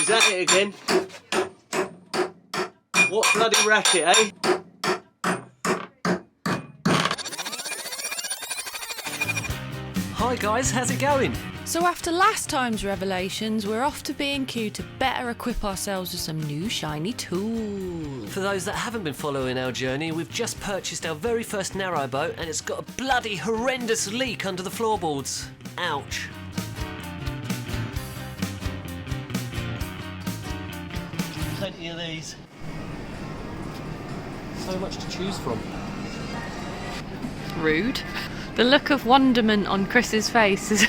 that it again? What bloody racket, eh? Hi guys, how's it going? So after last time's revelations, we're off to B&Q to better equip ourselves with some new shiny tools. For those that haven't been following our journey, we've just purchased our very first narrowboat and it's got a bloody horrendous leak under the floorboards. Ouch. Plenty of these. So much to choose from. Rude. The look of wonderment on Chris's face as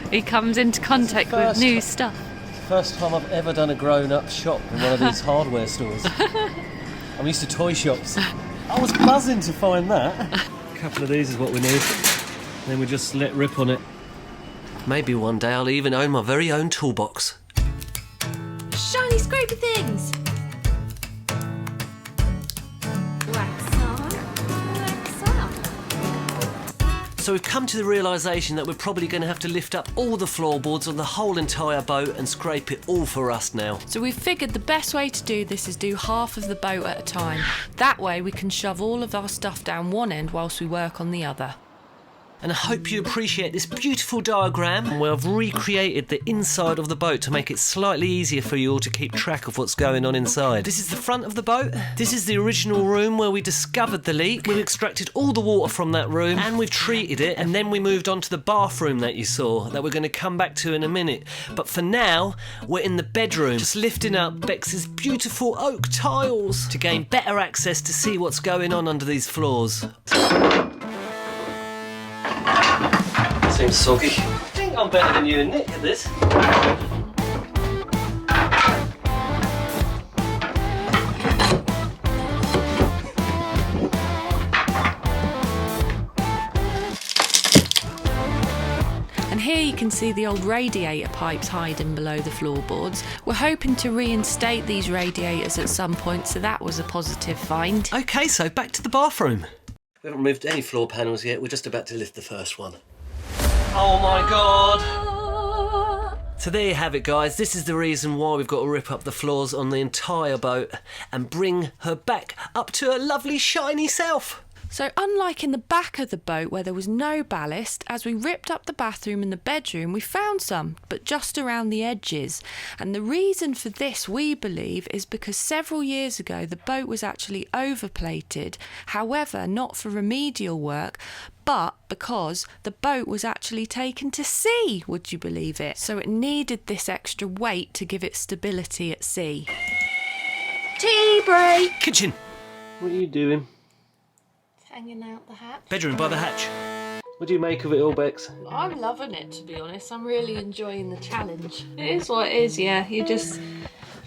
he comes into contact with new stuff. First time I've ever done a grown-up shop in one of these hardware stores. I'm used to toy shops. I was buzzing to find that. A couple of these is what we need. Then we just let rip on it. Maybe one day I'll even own my very own toolbox. Shiny scrapey things! Wax on, wax off. So we've come to the realisation that we're probably going to have to lift up all the floorboards on the whole entire boat and scrape it all for rust now. So we've figured the best way to do this is do half of the boat at a time. That way we can shove all of our stuff down one end whilst we work on the other. And I hope you appreciate this beautiful diagram where I've recreated the inside of the boat to make it slightly easier for you all to keep track of what's going on inside. This is the front of the boat. This is the original room where we discovered the leak. We've extracted all the water from that room and we've treated it, and then we moved on to the bathroom that you saw that we're going to come back to in a minute. But for now, we're in the bedroom, just lifting up Bex's beautiful oak tiles to gain better access to see what's going on under these floors. Seems soggy. I think I'm better than you and Nick at this. And here you can see the old radiator pipes hiding below the floorboards. We're hoping to reinstate these radiators at some point, so that was a positive find. Okay, so back to the bathroom. We haven't removed any floor panels yet, we're just about to lift the first one. Oh my god! So there you have it guys, this is the reason why we've got to rip up the floors on the entire boat and bring her back up to her lovely shiny self. So unlike in the back of the boat where there was no ballast, as we ripped up the bathroom and the bedroom we found some, but just around the edges. And the reason for this, we believe, is because several years ago the boat was actually overplated, however not for remedial work, but because the boat was actually taken to sea, would you believe it? So it needed this extra weight to give it stability at sea. Tea break! Kitchen! What are you doing? Hanging out the hatch. Bedroom by the hatch. What do you make of it all, Bex? I'm loving it, to be honest. I'm really enjoying the challenge. It is what it is, yeah. If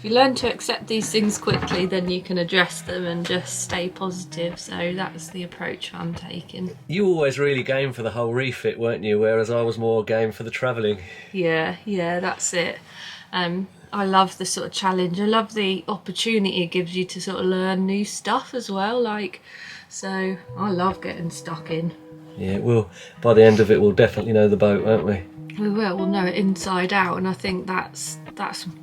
you learn to accept these things quickly, then you can address them and just stay positive. So that's the approach I'm taking. You were always really game for the whole refit, weren't you? Whereas I was more game for the travelling. Yeah, that's it. I love the sort of challenge. I love the opportunity it gives you to sort of learn new stuff as well. So I love getting stuck in. Yeah, it will. By the end of it, we'll definitely know the boat, won't we? We will. We'll know it inside out, and I think that's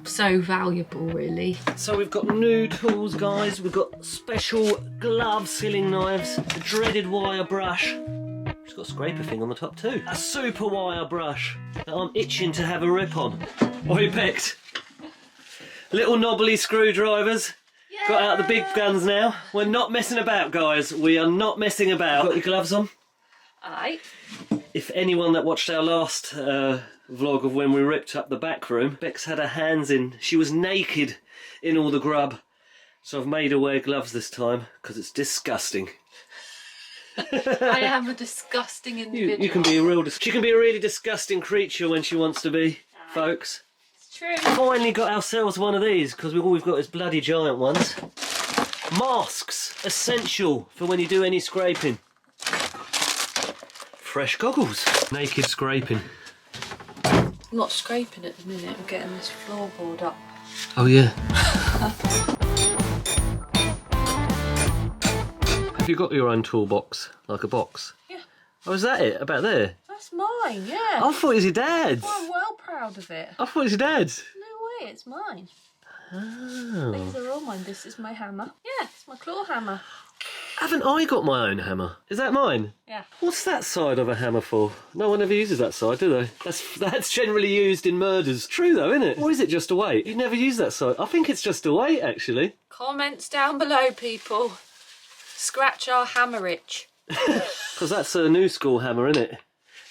so valuable, really. So we've got new tools, guys. We've got special glove sealing knives, a dreaded wire brush. It's got a scraper thing on the top too. A super wire brush that I'm itching to have a rip on. Oi, Bex. Little knobbly screwdrivers. Yeah. Got out the big guns now. We're not messing about, guys. We are not messing about. Got your gloves on? Aye. If anyone that watched our last vlog of when we ripped up the back room, Bex had her hands in. She was naked in all the grub. So I've made her wear gloves this time because it's disgusting. I am a disgusting individual. You can be a real. She can be a really disgusting creature when she wants to be, folks. It's true. Finally got ourselves one of these because all we've got is bloody giant ones. Masks, essential for when you do any scraping. Fresh goggles. Naked scraping. I'm not scraping at the minute. I'm getting this floorboard up. Oh yeah. Have you got your own toolbox, like a box? Yeah. Oh, is that it? About there? That's mine, yeah. I thought it was your dad's. I'm well proud of it. I thought it was your dad's. No way, it's mine. Oh. These are all mine. This is my hammer. Yeah, it's my claw hammer. Haven't I got my own hammer? Is that mine? Yeah. What's that side of a hammer for? No one ever uses that side, do they? That's generally used in murders. True though, isn't it? Or is it just a weight? You never use that side. I think it's just a weight, actually. Comments down below, people. Scratch our hammer itch. Because that's a new school hammer, isn't it?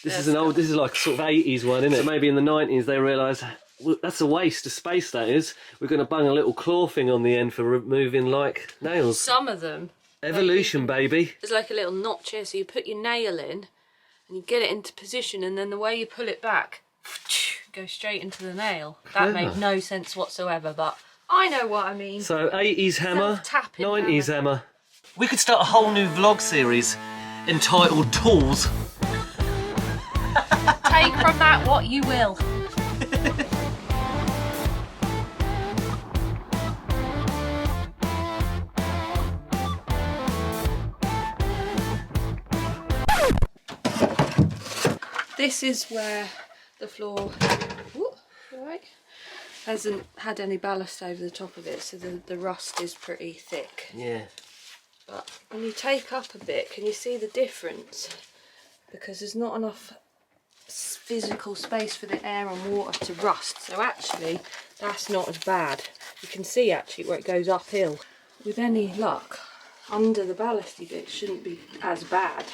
This is like sort of 80s one, isn't it? So maybe in the 90s they realised, well, that's a waste of space, that is. We're going to bung a little claw thing on the end for removing, like, nails. Some of them. Evolution, baby. There's like a little notch here, so you put your nail in and you get it into position, and then the way you pull it back, go straight into the nail. That made no sense whatsoever, but I know what I mean. So 80s hammer, Self-tapping 90s hammer. We could start a whole new vlog series entitled Tools. Take from that what you will. This is where the floor hasn't had any ballast over the top of it, so the rust is pretty thick. Yeah. But when you take up a bit, can you see the difference? Because there's not enough physical space for the air and water to rust, so actually that's not as bad. You can see actually where it goes uphill. With any luck, under the ballasty bit shouldn't be as bad.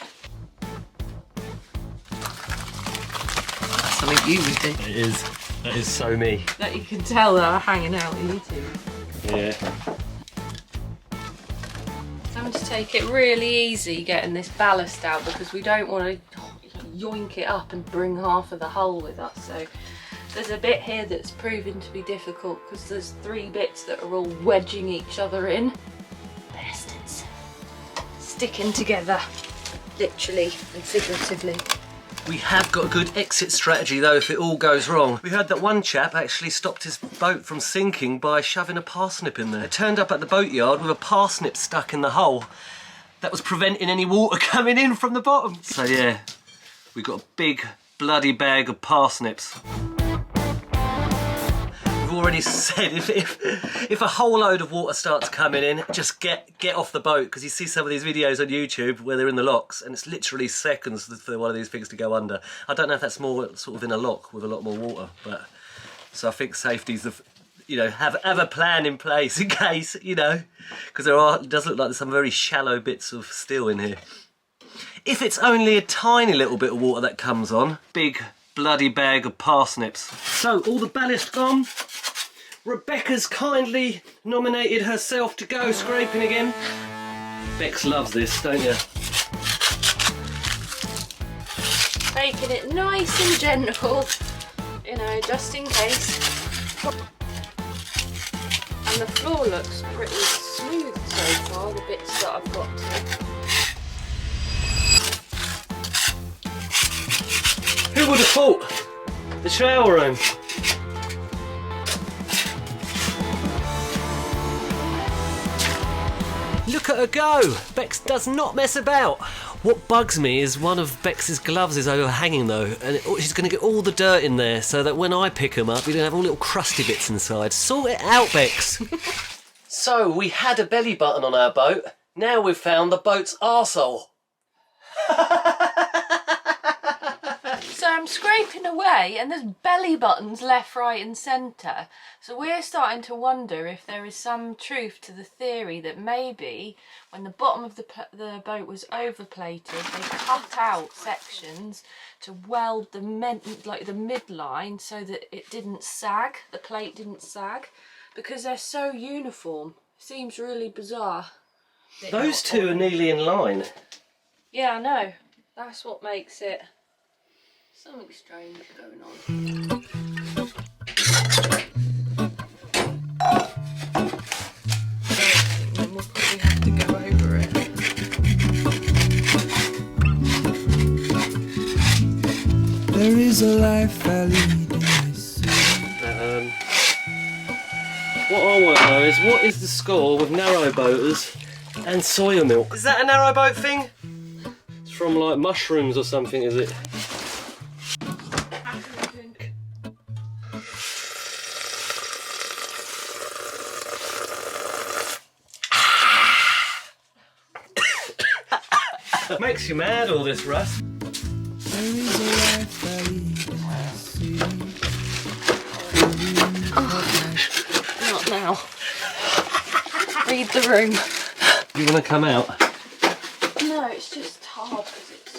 Something you would do. It is. That is so me. That you can tell that are hanging out on YouTube. Yeah. I'm to take it really easy getting this ballast out, because we don't want to yoink it up and bring half of the hull with us. So there's a bit here that's proven to be difficult because there's 3 bits that are all wedging each other in. Bastards. Sticking together, literally and figuratively. We have got a good exit strategy though if it all goes wrong. We heard that one chap actually stopped his boat from sinking by shoving a parsnip in there. It turned up at the boatyard with a parsnip stuck in the hull. That was preventing any water coming in from the bottom. So yeah, we got a big bloody bag of parsnips. We've already said if a whole load of water starts coming in, just get off the boat, because you see some of these videos on YouTube where they're in the locks and it's literally seconds for one of these things to go under. I don't know if that's more sort of in a lock with a lot more water, but so I think safety's the, you know, have a plan in place in case, you know, because it does look like there's some very shallow bits of steel in here. If it's only a tiny little bit of water that comes on, big bloody bag of parsnips. So all the ballast gone. Rebecca's kindly nominated herself to go scraping again. Bex loves this, don't you? Taking it nice and gentle, you know, just in case. And the floor looks pretty smooth so far, the bits that I've got to. Who would have thought? The shower room. Look at her go! Bex does not mess about. What bugs me is one of Bex's gloves is overhanging though, and she's going to get all the dirt in there so that when I pick them up, you're going to have all little crusty bits inside. Sort it out, Bex. So, we had a belly button on our boat. Now we've found the boat's arsehole. So I'm scraping away and there's belly buttons left, right and centre. So we're starting to wonder if there is some truth to the theory that maybe when the bottom of the boat was overplated, they cut out sections to weld the midline so that it didn't sag, the plate didn't sag, because they're so uniform. Seems really bizarre. Those two are nearly in line. Yeah, I know. That's what makes it something strange going on. Then we'll probably have to go over it. There is a life I lead in this city. What I want to know is, what is the score with narrowboaters and soya milk? Is that a narrowboat thing? It's from like mushrooms or something, is it? Makes you mad, all this, Russ. There is a life I lead in the sea. Not now. Read the room. You want to come out? No, it's just hard because it's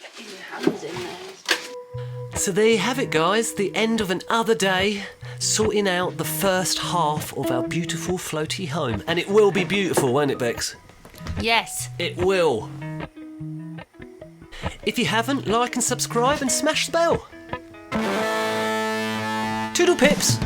getting your hands in there. So there you have it, guys. The end of another day sorting out the first half of our beautiful floaty home. And it will be beautiful, won't it, Bex? Yes. It will. If you haven't, like and subscribe and smash the bell. Toodle pips!